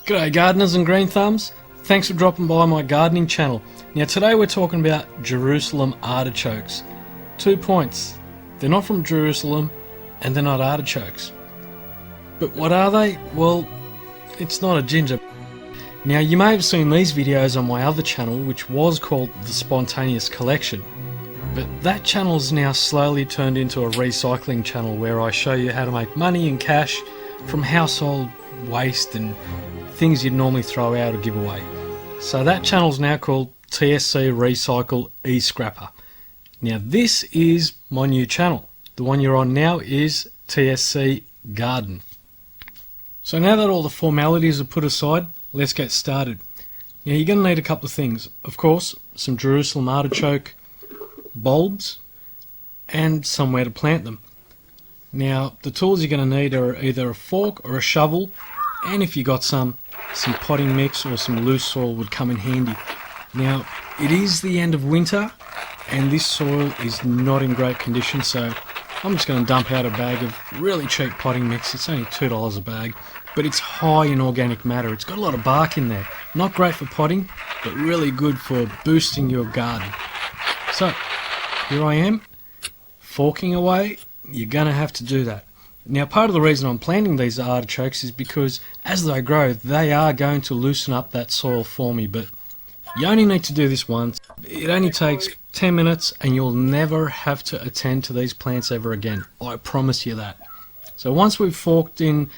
G'day gardeners and green thumbs, thanks for dropping by my gardening channel. Now today we're talking about Jerusalem artichokes. 2 points, they're not from Jerusalem and they're not artichokes. But what are they? Well, it's not a ginger. Now you may have seen these videos on my other channel which was called the Spontaneous Collection. But that channel is now slowly turned into a recycling channel where I show you how to make money and cash from household waste and things you'd normally throw out or give away. So that channel's now called TSC Recycle E-Scrapper. Now this is my new channel. The one you're on now is TSC Garden. So now that all the formalities are put aside, let's get started. Now you're going to need a couple of things. Of course, some Jerusalem artichoke bulbs and somewhere to plant them. Now the tools you're going to need are either a fork or a shovel, and if you got some potting mix or some loose soil would come in handy. Now it is the end of winter and this soil is not in great condition, so I'm just going to dump out a bag of really cheap potting mix. It's only $2 a bag, but it's high in organic matter. It's got a lot of bark in there. Not great for potting, but really good for boosting your garden. So here I am, forking away. You're going to have to do that. Now part of the reason I'm planting these artichokes is because as they grow they are going to loosen up that soil for me, but you only need to do this once. It only takes 10 minutes and you'll never have to attend to these plants ever again. I promise you that. So once we've forked in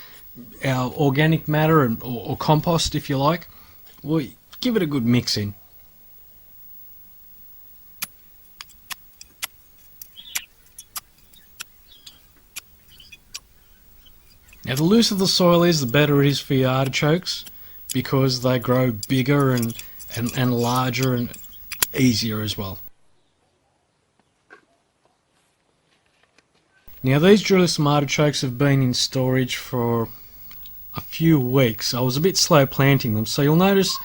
our organic matter or compost if you like, we'll give it a good mix in. Now the looser the soil is, the better it is for your artichokes, because they grow bigger and larger and easier as well. Now these Jerusalem artichokes have been in storage for a few weeks. I was a bit slow planting them, so you'll notice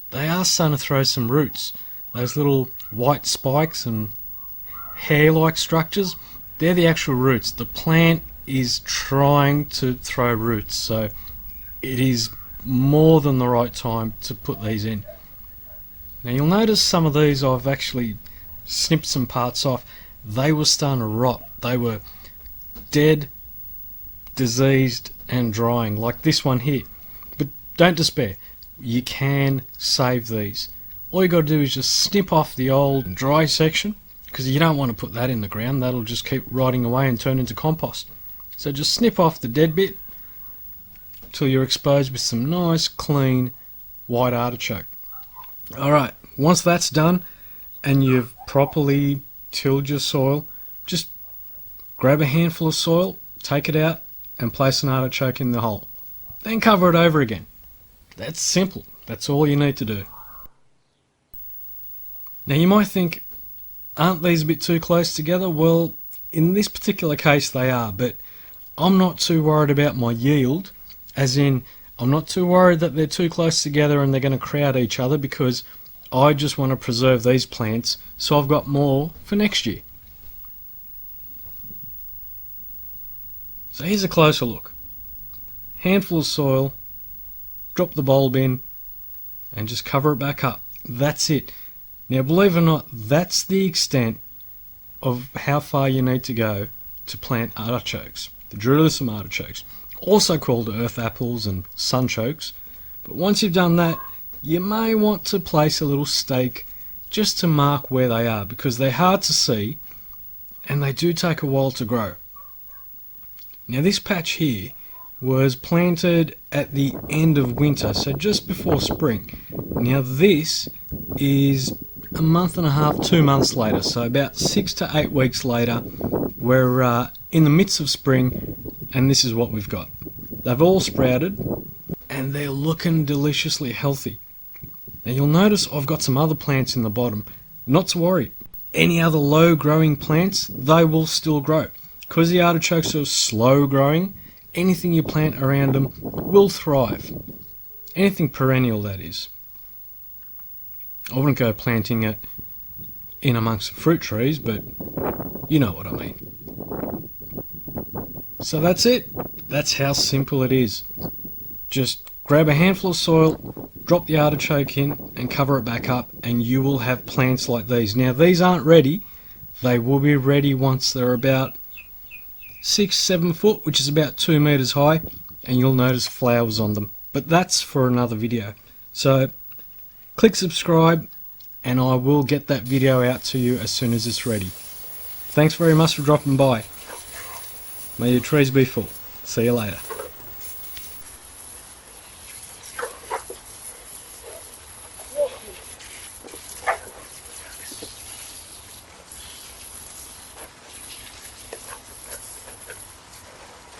they are starting to throw some roots. Those little white spikes and hair-like structures, they're the actual roots. The plant is trying to throw roots, so it is more than the right time to put these in. Now you'll notice some of these I've actually snipped some parts off. They were starting to rot. They were dead, diseased and drying, like this one here. But don't despair, you can save these. All you got to do is just snip off the old dry section, because you don't want to put that in the ground. That'll just keep rotting away and turn into compost. So just snip off the dead bit till you're exposed with some nice clean white artichoke. Alright, once that's done and you've properly tilled your soil, just grab a handful of soil, take it out and place an artichoke in the hole. Then cover it over again. That's simple. That's all you need to do. Now you might think, aren't these a bit too close together? Well, in this particular case they are, but I'm not too worried about my yield, as in I'm not too worried that they're too close together and they're going to crowd each other, because I just want to preserve these plants so I've got more for next year. So here's a closer look. Handful of soil, drop the bulb in and just cover it back up. That's it. Now believe it or not, that's the extent of how far you need to go to plant artichokes. The Jerusalem artichokes, also called earth apples and sunchokes. But once you've done that, you may want to place a little stake just to mark where they are, because they're hard to see and they do take a while to grow. Now this patch here was planted at the end of winter, so just before spring. Now this is a month and a half, 2 months later, so about 6 to 8 weeks later. We're in the midst of spring and this is what we've got. They've all sprouted and they're looking deliciously healthy. Now you'll notice I've got some other plants in the bottom. Not to worry, any other low growing plants, they will still grow. Because the artichokes are slow growing, anything you plant around them will thrive. Anything perennial, that is. I wouldn't go planting it in amongst fruit trees, but you know what I mean. So that's it. That's how simple it is. Just Grab a handful of soil, drop the artichoke in and cover it back up, and you will have plants like these. Now these aren't ready. They will be ready once they're about 6-7 foot, which is about 2 meters high, and you'll notice flowers on them. But that's for another video. So click subscribe and I will get that video out to you as soon as it's ready. Thanks very much for dropping by. May your trees be full. See you later.